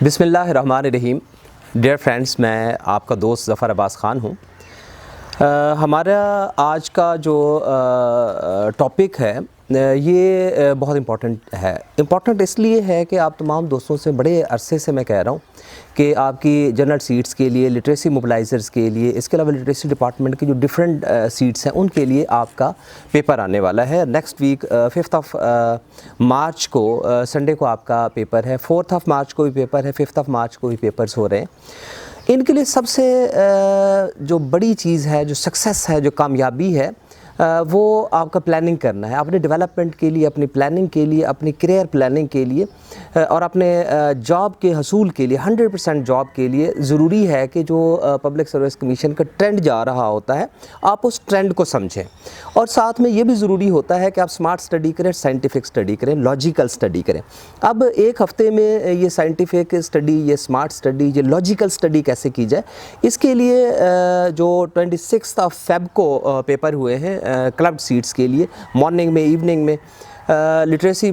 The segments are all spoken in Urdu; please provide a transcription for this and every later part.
بسم اللہ الرحمن الرحیم. ڈیئر فرینڈس، میں آپ کا دوست ظفر عباس خان ہوں. ہمارا آج کا جو ٹاپک ہے یہ بہت امپورٹنٹ ہے. امپورٹنٹ اس لیے ہے کہ آپ تمام دوستوں سے بڑے عرصے سے میں کہہ رہا ہوں کہ آپ کی جنرل سیٹس کے لیے، لٹریسی موبلائزرز کے لیے، اس کے علاوہ لٹریسی ڈپارٹمنٹ کی جو ڈفرینٹ سیٹس ہیں ان کے لیے آپ کا پیپر آنے والا ہے. نیکسٹ ویک 5 مارچ کو سنڈے کو آپ کا پیپر ہے. 4 مارچ کو بھی پیپر ہے. 5 مارچ کو بھی پیپرز ہو رہے ہیں. ان کے لیے سب سے جو بڑی چیز ہے، جو سکسیس ہے، جو کامیابی ہے، وہ آپ کا پلاننگ کرنا ہے. اپنے ڈیولپمنٹ کے لیے، اپنی پلاننگ کے لیے، اپنی کیریئر پلاننگ کے لیے اور اپنے جاب کے حصول کے لیے 100% جاب کے لیے ضروری ہے کہ جو پبلک سروس کمیشن کا ٹرینڈ جا رہا ہوتا ہے آپ اس ٹرینڈ کو سمجھیں. اور ساتھ میں یہ بھی ضروری ہوتا ہے کہ آپ سمارٹ سٹڈی کریں، سائنٹیفک سٹڈی کریں، لاجیکل سٹڈی کریں. اب ایک ہفتے میں یہ سائنٹیفک سٹڈی، یہ سمارٹ سٹڈی، یہ لاجیکل سٹڈی کیسے کی جائے، اس کے لیے جو 26 فیب کو پیپر ہوئے ہیں کلبڈ سیٹس کے لیے، مارننگ میں، ایوننگ میں، لٹریسی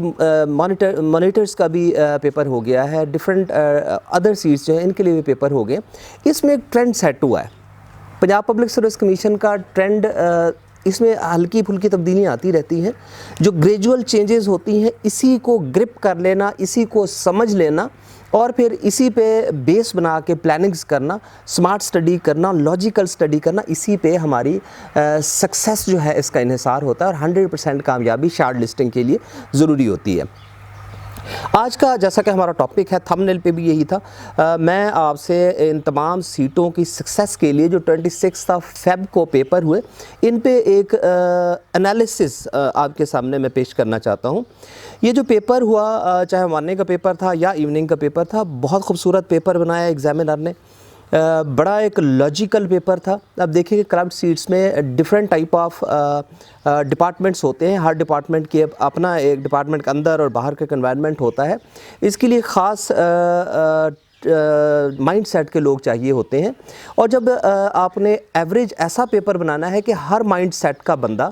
مانیٹرز کا بھی پیپر ہو گیا ہے. ڈفرینٹ ادر سیٹس جو ہیں ان کے لیے بھی پیپر ہو گئے. اس میں ایک ٹرینڈ سیٹ ہوا ہے. پنجاب پبلک سروس کمیشن کا ٹرینڈ، اس میں ہلکی پھلکی تبدیلیاں آتی رہتی ہیں. جو گریجول چینجز ہوتی ہیں اسی کو گرپ کر لینا، اسی کو سمجھ لینا اور پھر اسی پہ بیس بنا کے پلاننگز کرنا، سمارٹ سٹڈی کرنا، لاجیکل سٹڈی کرنا، اسی پہ ہماری سکسیس جو ہے اس کا انحصار ہوتا ہے اور 100% کامیابی شارٹ لسٹنگ کے لیے ضروری ہوتی ہے. آج کا جیسا کہ ہمارا ٹاپک ہے، تھم نیل پہ بھی یہی تھا. میں آپ سے ان تمام سیٹوں کی سکسیس کے لیے جو 26 فیب کو پیپر ہوئے ان پہ ایک انالیسس آپ کے سامنے میں پیش کرنا چاہتا ہوں. یہ جو پیپر ہوا، چاہے مارننگ کا پیپر تھا یا ایوننگ کا پیپر تھا، بہت خوبصورت پیپر بنایا ایگزامنر نے. بڑا ایک لاجیکل پیپر تھا. اب دیکھیں کہ کلبڈ سیٹس میں ڈفرینٹ ٹائپ آف ڈپارٹمنٹس ہوتے ہیں. ہر ڈپارٹمنٹ کے اپنا ایک ڈپارٹمنٹ کے اندر اور باہر کا انوائرمنٹ ہوتا ہے. اس کے لیے خاص مائنڈ سیٹ کے لوگ چاہیے ہوتے ہیں. اور جب آپ نے ایوریج ایسا پیپر بنانا ہے کہ ہر مائنڈ سیٹ کا بندہ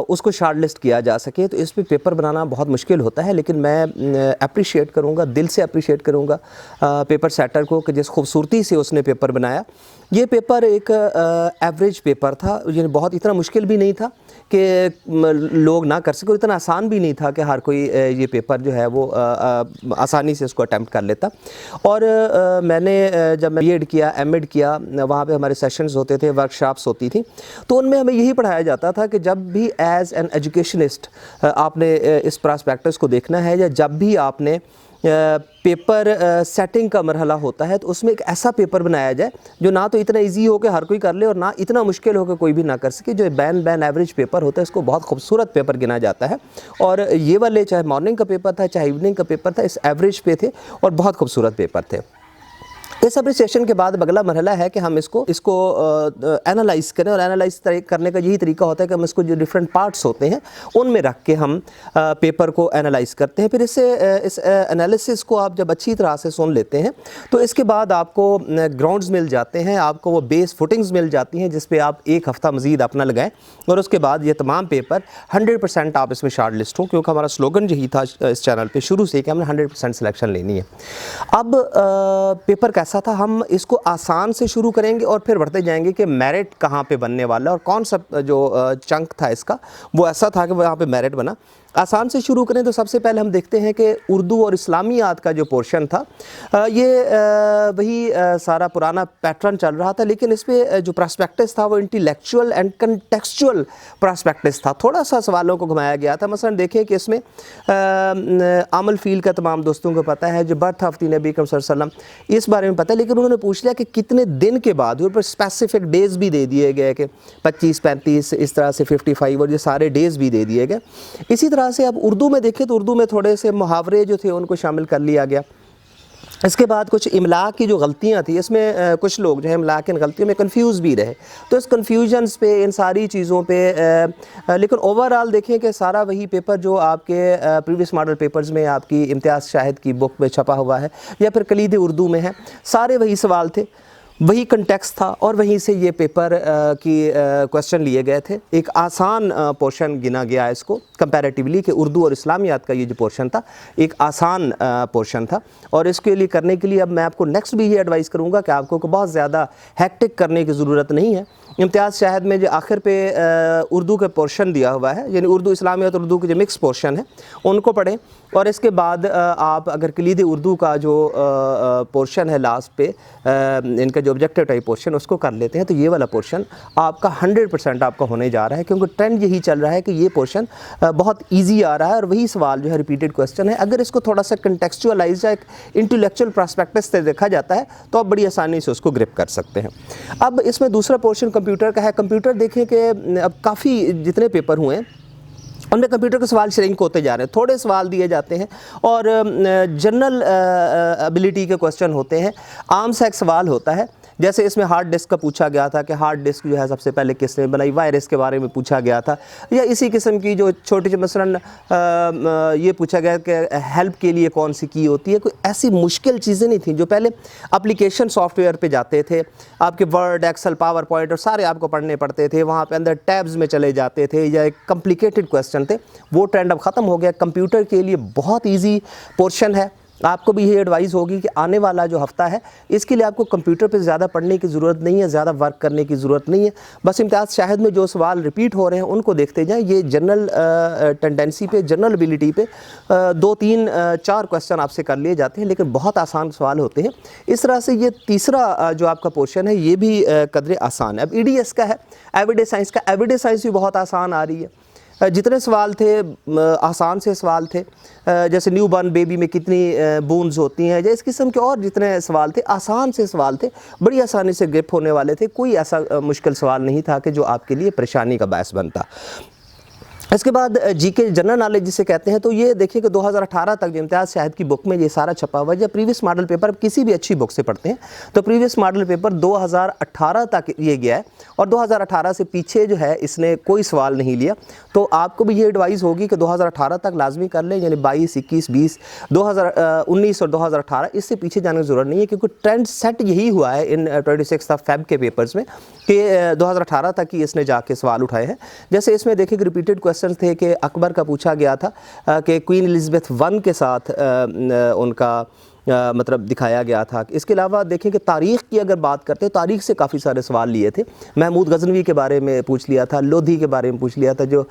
اس کو شارٹ لسٹ کیا جا سکے، تو اس پہ پیپر بنانا بہت مشکل ہوتا ہے. لیکن میں اپریشیٹ کروں گا، دل سے اپریشیٹ کروں گا پیپر سیٹر کو کہ جس خوبصورتی سے اس نے پیپر بنایا. یہ پیپر ایک ایوریج پیپر تھا، یعنی بہت اتنا مشکل بھی نہیں تھا کہ لوگ نہ کر سکے، اور اتنا آسان بھی نہیں تھا کہ ہر کوئی یہ پیپر جو ہے وہ آسانی سے اس کو اٹیمپٹ کر لیتا. اور میں نے جب میں بی ایڈ کیا، ایم ایڈ کیا، وہاں پہ ہمارے سیشنز ہوتے تھے، ورک شاپس ہوتی تھیں، تو ان میں ہمیں یہی پڑھایا جاتا تھا کہ جب بھی ایز این ایجوکیشنسٹ آپ نے اس پراسپیکٹس کو دیکھنا ہے، یا جب بھی آپ نے پیپر سیٹنگ کا مرحلہ ہوتا ہے، تو اس میں ایک ایسا پیپر بنایا جائے جو نہ تو اتنا ایزی ہو کہ ہر کوئی کر لے اور نہ اتنا مشکل ہو کہ کوئی بھی نہ کر سکے. جو بین ایوریج پیپر ہوتا ہے اس کو بہت خوبصورت پیپر گنا جاتا ہے. اور یہ والے چاہے مارننگ کا پیپر تھا، چاہے ایوننگ کا پیپر تھا، اس ایوریج پہ تھے اور بہت خوبصورت پیپر تھے. اس اپریسیشن کے بعد اگلا مرحلہ ہے کہ ہم اس کو اینالائز کریں. اور اینالائز کرنے کا یہی طریقہ ہوتا ہے کہ ہم اس کو جو ڈفرینٹ پارٹس ہوتے ہیں ان میں رکھ کے ہم پیپر کو اینالائز کرتے ہیں. پھر اس انالیسس کو آپ جب اچھی طرح سے سن لیتے ہیں تو اس کے بعد آپ کو گراؤنڈز مل جاتے ہیں، آپ کو وہ بیس فوٹنگز مل جاتی ہیں جس پہ آپ ایک ہفتہ مزید اپنا لگائیں. اور اس کے بعد یہ تمام پیپر 100% آپ اس میں شارٹ لسٹ ہوں، کیونکہ ہمارا سلوگن یہی تھا اس چینل پہ شروع سے کہ ہم نے 100% سلیکشن لینی ہے. اب پیپر کیسا تھا؟ ہم اس کو آسان سے شروع کریں گے اور پھر بڑھتے جائیں گے کہ میرٹ کہاں پہ بننے والا ہے، اور کون سا جو چنک تھا اس کا وہ ایسا تھا کہ وہاں پہ میرٹ بنا. آسان سے شروع کریں تو سب سے پہلے ہم دیکھتے ہیں کہ اردو اور اسلامیات کا جو پورشن تھا، یہ وہی سارا پرانا پیٹرن چل رہا تھا، لیکن اس پہ جو پراسپیکٹس تھا وہ انٹیلیکچوئل اینڈ کنٹیکسچوئل پراسپیکٹس تھا. تھوڑا سا سوالوں کو گھمایا گیا تھا. مثلا دیکھیں کہ اس میں عمل فیل کا تمام دوستوں کو پتہ ہے، جو برتھ آف دی نبی صلی اللہ علیہ وسلم اس بارے میں پتہ ہے، لیکن انہوں نے پوچھ لیا کہ کتنے دن کے بعد، اور پر اسپیسیفک ڈیز بھی دے دیے گئے کہ 25 35 اس طرح سے 55 اور یہ سارے ڈیز بھی دے دیے گئے. اسی طرح سے اب اردو میں دیکھیں تو اردو میں تھوڑے سے محاورے جو تھے ان کو شامل کر لیا گیا. اس کے بعد کچھ املا کی جو غلطیاں تھیں، اس میں کچھ لوگ جو ہے املا کی غلطیوں میں کنفیوز بھی رہے، تو اس کنفیوژنس پہ، ان ساری چیزوں پہ، لیکن اوورآل دیکھیں کہ سارا وہی پیپر جو آپ کے پریویس ماڈل پیپرز میں آپ کی امتیاز شاہد کی بک میں چھپا ہوا ہے یا پھر کلید اردو میں ہے، سارے وہی سوال تھے. وہی کنٹیکسٹ تھا اور وہیں سے یہ پیپر کی کویسچن لیے گئے تھے. ایک آسان پورشن گنا گیا اس کو کمپیریٹیولی کہ اردو اور اسلامیات کا یہ جو پورشن تھا ایک آسان پورشن تھا, اور اس کے لیے کرنے کے لیے اب میں آپ کو نیکسٹ بھی یہ ایڈوائز کروں گا کہ آپ کو بہت زیادہ ہیکٹک کرنے کی ضرورت نہیں ہے. امتیاز شاہد میں جو آخر پہ اردو کے پورشن دیا ہوا ہے, یعنی اردو اسلامیات اور اردو کے جو مکس پورشن ہے ان کو پڑھیں, اور اس کے بعد آپ اگر کلید اردو کا جو پورشن ہے لاسٹ پہ ان کا جو آبجیکٹیو ٹائپ پورشن اس کو کر لیتے ہیں تو یہ والا پورشن آپ کا 100% آپ کا ہونے جا رہا ہے, کیونکہ ٹرینڈ یہی چل رہا ہے کہ یہ پورشن بہت ایزی آ رہا ہے اور وہی سوال جو ہے ریپیٹڈ کویسچن ہے. اگر اس کو تھوڑا سا کنٹیکسچوئلائز یا ایک انٹلیکچوئل پرسپیکٹس سے دیکھا جاتا ہے تو آپ بڑی آسانی سے اس کو گرپ کر سکتے ہیں. اب اس میں دوسرا پورشن کمپیوٹر کا ہے. کمپیوٹر دیکھیں کہ اب کافی جتنے پیپر ہوئے ہیں ان میں کمپیوٹر کے سوال شرنک ہوتے جا رہے ہیں, تھوڑے سوال دیے جاتے ہیں اور جنرل ایبلٹی کے کویسچن ہوتے ہیں. عام سا ایک سوال ہوتا ہے, جیسے اس میں ہارڈ ڈسک کا پوچھا گیا تھا کہ ہارڈ ڈسک جو ہے سب سے پہلے کس نے بنائی, وائرس کے بارے میں پوچھا گیا تھا, یا اسی قسم کی جو چھوٹی مثلاً یہ پوچھا گیا کہ ہیلپ کے لیے کون سی کی ہوتی ہے. کوئی ایسی مشکل چیزیں نہیں تھیں جو پہلے اپلیکیشن سافٹ ویئر پہ جاتے تھے, آپ کے ورڈ, ایکسل, پاور پوائنٹ اور سارے آپ کو پڑھنے پڑتے تھے, وہاں پہ اندر ٹیبز میں چلے جاتے تھے یا ایک کمپلیکیٹڈ کویسچن تھے. وہ ٹرینڈ اب ختم ہو گیا. کمپیوٹر کے لیے بہت ایزی پورشن ہے. آپ کو بھی یہ ایڈوائز ہوگی کہ آنے والا جو ہفتہ ہے اس کے لیے آپ کو کمپیوٹر پہ زیادہ پڑھنے کی ضرورت نہیں ہے, زیادہ ورک کرنے کی ضرورت نہیں ہے. بس امتیاز شاہد میں جو سوال ریپیٹ ہو رہے ہیں ان کو دیکھتے جائیں. یہ جنرل ٹینڈنسی پہ, جنرل ایبلٹی پہ 2 3 4 کویسچن آپ سے کر لیے جاتے ہیں, لیکن بہت آسان سوال ہوتے ہیں. اس طرح سے یہ تیسرا جو آپ کا پورشن ہے یہ بھی قدرے آسان ہے. اب ای ڈی ایس کا ہے, ایوریڈے سائنس کا. ایوریڈے سائنس بھی بہت آسان آ رہی ہے. جتنے سوال تھے آسان سے سوال تھے, جیسے نیو بارن بیبی میں کتنی بونز ہوتی ہیں, یا اس قسم کے اور جتنے سوال تھے آسان سے سوال تھے, بڑی آسانی سے گرپ ہونے والے تھے. کوئی ایسا مشکل سوال نہیں تھا کہ جو آپ کے لیے پریشانی کا باعث بنتا. اس کے بعد جی کے جنرل نالج جسے کہتے ہیں, تو یہ دیکھیں کہ 2018 تک جو امتیاز شاہد کی بک میں یہ سارا چھپا ہوا ہے. جب پریویس ماڈل پیپر کسی بھی اچھی بک سے پڑھتے ہیں تو پریویس ماڈل پیپر 2018 تک یہ گیا ہے, اور 2018 سے پیچھے جو ہے اس نے کوئی سوال نہیں لیا. تو آپ کو بھی یہ ایڈوائز ہوگی کہ 2018 تک لازمی کر لیں, یعنی 22, 21, 20, 2019 اور 2018 اس سے پیچھے جانے کی ضرورت نہیں ہے, کیونکہ ٹرینڈ سیٹ یہی ہوا ہے ان 26 فیب کے پیپرز میں کہ 2018 تک ہی اس نے جا کے سوال اٹھائے ہیں. جیسے اس میں دیکھیں کہ ریپیٹڈ کویسچن تھے کہ اکبر کا پوچھا گیا تھا کہ کوئین الزبیتھ 1 کے ساتھ ان کا مطلب دکھایا گیا تھا. اس کے علاوہ دیکھیں کہ تاریخ کی اگر بات کرتے ہیں, تاریخ سے کافی سارے سوال لیے تھے. محمود غزنوی کے بارے میں پوچھ لیا تھا, لودھی کے بارے میں پوچھ لیا تھا, جو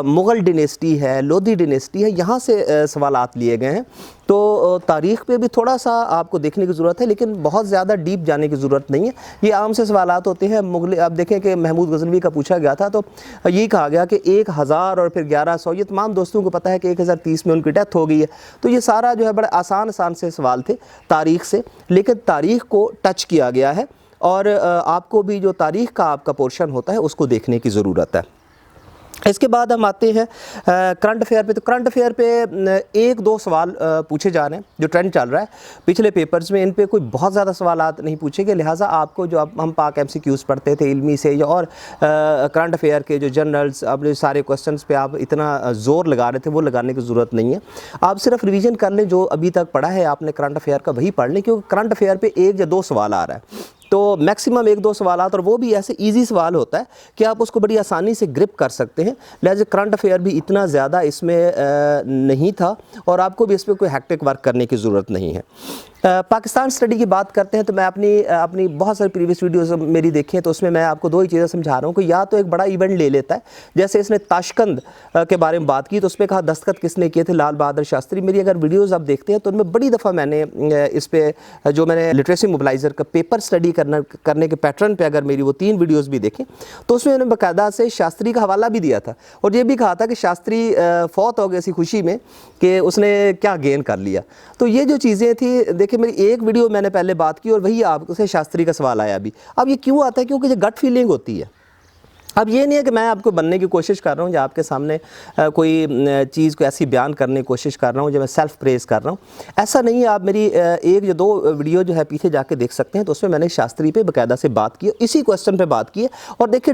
مغل ڈینیسٹی ہے, لودھی ڈینیسٹی ہے, یہاں سے سوالات لیے گئے ہیں. تو تاریخ پہ بھی تھوڑا سا آپ کو دیکھنے کی ضرورت ہے, لیکن بہت زیادہ ڈیپ جانے کی ضرورت نہیں ہے. یہ عام سے سوالات ہوتے ہیں. آپ دیکھیں کہ محمود غزنوی کا پوچھا گیا تھا تو یہی کہا گیا کہ 1000 اور پھر 1100, یہ تمام دوستوں کو پتہ ہے کہ 1030 میں ان کی ڈیتھ ہو گئی ہے. تو یہ سارا جو ہے بڑے آسان سے سوال تھے تاریخ سے, لیکن تاریخ کو ٹچ کیا گیا ہے, اور آپ کو بھی جو تاریخ کا آپ کا پورشن ہوتا ہے اس کو دیکھنے کی ضرورت ہے. اس کے بعد ہم آتے ہیں کرنٹ افیئر پہ. تو کرنٹ افیئر پہ 1-2 سوال پوچھے جا رہے ہیں جو ٹرینڈ چل رہا ہے پچھلے پیپرز میں. ان پہ کوئی بہت زیادہ سوالات نہیں پوچھے گئے, لہٰذا آپ کو جو ہم پاک ایم سی کیوز پڑھتے تھے علمی سے, یا اور کرنٹ افیئر کے جو جرنلز, اب سارے کویسچنز پہ آپ اتنا زور لگا رہے تھے وہ لگانے کی ضرورت نہیں ہے. آپ صرف ریویژن کر لیں جو ابھی تک پڑھا ہے آپ نے کرنٹ افیئر کا, وہی پڑھ لیں, کیونکہ کرنٹ افیئر پہ 1 یا 2 سوال آ رہا ہے. تو میکسیمم 1-2 سوالات, اور وہ بھی ایسے ایزی سوال ہوتا ہے کہ آپ اس کو بڑی آسانی سے گرپ کر سکتے ہیں. لہٰذا کرنٹ افیئر بھی اتنا زیادہ اس میں نہیں تھا, اور آپ کو بھی اس پہ کوئی ہیکٹک ورک کرنے کی ضرورت نہیں ہے. پاکستان اسٹڈی کی بات کرتے ہیں تو میں اپنی بہت ساری پریویس ویڈیوز میری دیکھیں تو اس میں آپ کو 2 ہی چیزیں سمجھا رہا ہوں کہ یا تو ایک بڑا ایونٹ لے لیتا ہے, جیسے اس نے تاشقند کے بارے میں بات کی تو اس میں کہا دستخط کس نے کیے تھے, لال بہادر شاستری. میری اگر ویڈیوز آپ دیکھتے ہیں تو ان میں بڑی دفعہ میں نے اس پہ جو میں نے لٹریسی موبلائزر کا پیپر اسٹڈی کرنے کے پیٹرن پہ اگر میری وہ 3 ویڈیوز بھی دیکھیں تو اس میں انہوں نے باقاعدہ سے شاستری کا حوالہ بھی دیا تھا, اور یہ بھی کہا تھا کہ شاستری فوت ہو گئے اسی خوشی میں کہ اس نے کیا گین کر لیا. تو یہ جو چیزیں تھیں, دیکھیں میری ایک ویڈیو میں نے پہلے بات کی اور وہی آپ سے شاستری کا سوال آیا ابھی. اب یہ کیوں آتا ہے؟ کیونکہ یہ گٹ فیلنگ ہوتی ہے. اب یہ نہیں ہے کہ میں آپ کو بننے کی کوشش کر رہا ہوں یا آپ کے سامنے کوئی چیز کو ایسی بیان کرنے کی کوشش کر رہا ہوں جو میں سیلف پریز کر رہا ہوں, ایسا نہیں ہے. آپ میری 1 یا 2 ویڈیو جو ہے پیچھے جا کے دیکھ سکتے ہیں, تو اس میں نے شاستری پہ باقاعدہ سے بات کی, اسی کویسچن پہ بات کی ہے. اور دیکھیں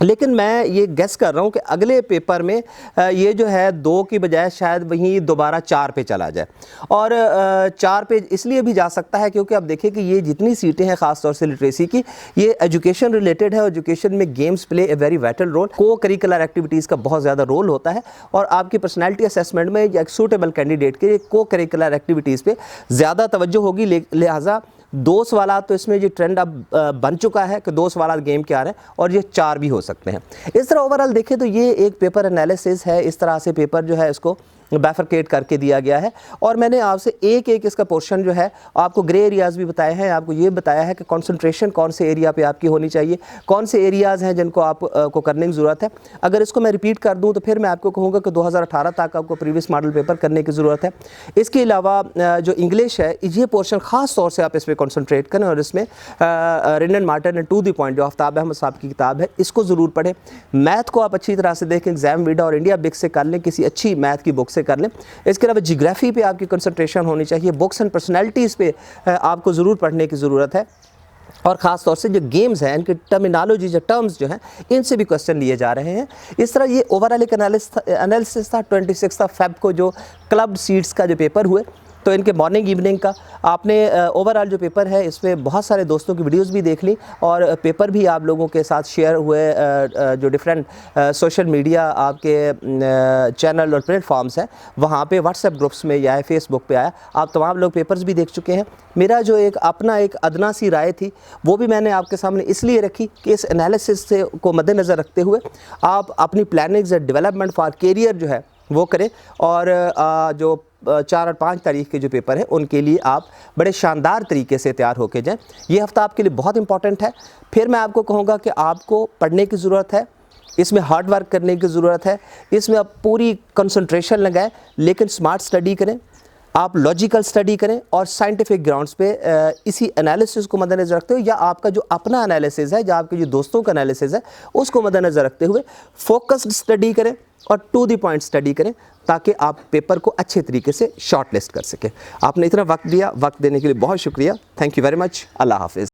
لیکن میں یہ گیس کر رہا ہوں کہ اگلے پیپر میں یہ جو ہے 2 کی بجائے شاید وہیں دوبارہ 4 پہ چلا جائے، اور 4 پہ اس لیے بھی جا سکتا ہے کیونکہ اب دیکھیں کہ یہ جتنی سیٹیں ہیں خاص طور سے لٹریسی کی، یہ ایجوکیشن ریلیٹڈ ہے، ایجوکیشن میں games play a very vital role, cocurricular activities کا بہت زیادہ رول ہوتا ہے، اور آپ کی پرسنالٹی اسیسمنٹ میں ایک سوٹیبل کینڈیڈیٹ کے کو کریکولر ایکٹیویٹیز پہ زیادہ توجہ ہوگی، لہٰذا 2 سوالات تو اس میں یہ ٹرینڈ اب بن چکا ہے کہ 2 سوالات گیم کے آ رہے ہیں، اور یہ 4 بھی ہو سکتے ہیں۔ اس طرح اوورال دیکھیں تو یہ ایک پیپر انالیسس ہے، اس طرح سے پیپر جو ہے اس کو بیفرکیٹ کر کے دیا گیا ہے، اور میں نے آپ سے ایک اس کا پورشن جو ہے آپ کو گرے ایریاز بھی بتائے ہیں، آپ کو یہ بتایا ہے کہ کنسنٹریشن کون سے ایریا پہ آپ کی ہونی چاہیے، کون سے ایریاز ہیں جن کو آپ کو کرنے کی ضرورت ہے۔ اگر اس کو میں ریپیٹ کر دوں تو پھر میں آپ کو کہوں گا کہ 2018 تک آپ کو پریویس ماڈل پیپر کرنے کی ضرورت ہے۔ اس کے علاوہ جو انگلش ہے، یہ پورشن خاص طور سے آپ اس پہ کنسنٹریٹ کریں، اور اس میں رنڈن Martin and to the point جو آفتاب احمد صاحب کی کتاب ہے اس کو ضرور پڑھیں۔ میتھ کو آپ اچھی طرح سے دیکھیں، ایگزام ویڈا اور انڈیا بک سے کر لیں، کسی اچھی میتھ کی بک سے کر لیں۔ اس کے علاوہ جیوگرافی پہ آپ کی کنسنٹریشن ہونی چاہیے، بکس اینڈ پرسنالٹیز پہ آپ کو ضرور پڑھنے کی ضرورت ہے، اور خاص طور سے جو گیمز ہیں ان کی ٹرمینالوجی جو ٹرمز جو ہیں ان سے بھی کوسچن لیے جا رہے ہیں۔ اس طرح یہ اوورال ایک انالیسس تھا 26 فیب کو جو کلب سیٹس کا جو پیپر ہوئے، تو ان کے مارننگ ایوننگ کا آپ نے اوورال جو پیپر ہے اس میں بہت سارے دوستوں کی ویڈیوز بھی دیکھ لی، اور پیپر بھی آپ لوگوں کے ساتھ شیئر ہوئے، جو ڈیفرنٹ سوشل میڈیا آپ کے چینل اور پلیٹ فارمز ہیں وہاں پہ، واٹس ایپ گروپس میں یا فیس بک پہ آیا، آپ تمام لوگ پیپرز بھی دیکھ چکے ہیں۔ میرا جو ایک اپنا ایک ادنا سی رائے تھی وہ بھی میں نے آپ کے سامنے اس لیے رکھی کہ اس انالیسس سے کو مد نظر رکھتے ہوئے آپ اپنی plannings and development for career جو ہے وہ کریں، اور جو 4 اور 5 تاریخ کے جو پیپر ہیں ان کے لیے آپ بڑے شاندار طریقے سے تیار ہو کے جائیں۔ یہ ہفتہ آپ کے لیے بہت امپورٹنٹ ہے۔ پھر میں آپ کو کہوں گا کہ آپ کو پڑھنے کی ضرورت ہے، اس میں ہارڈ ورک کرنے کی ضرورت ہے، اس میں آپ پوری کنسنٹریشن لگائیں، لیکن سمارٹ سٹڈی کریں، آپ لاجیکل سٹڈی کریں، اور سائنٹیفک گراؤنڈز پہ اسی انالیسس کو مد نظر رکھتے ہوئے، یا آپ کا جو اپنا انالیسس ہے، یا آپ کے جو دوستوں کا انالیسس ہے اس کو مد نظر رکھتے ہوئے فوکسڈ سٹڈی کریں اور ٹو دی پوائنٹ سٹڈی کریں، تاکہ آپ پیپر کو اچھے طریقے سے شارٹ لسٹ کر سکیں۔ آپ نے اتنا وقت دیا، وقت دینے کے لیے بہت شکریہ۔ Thank you very much. اللہ حافظ۔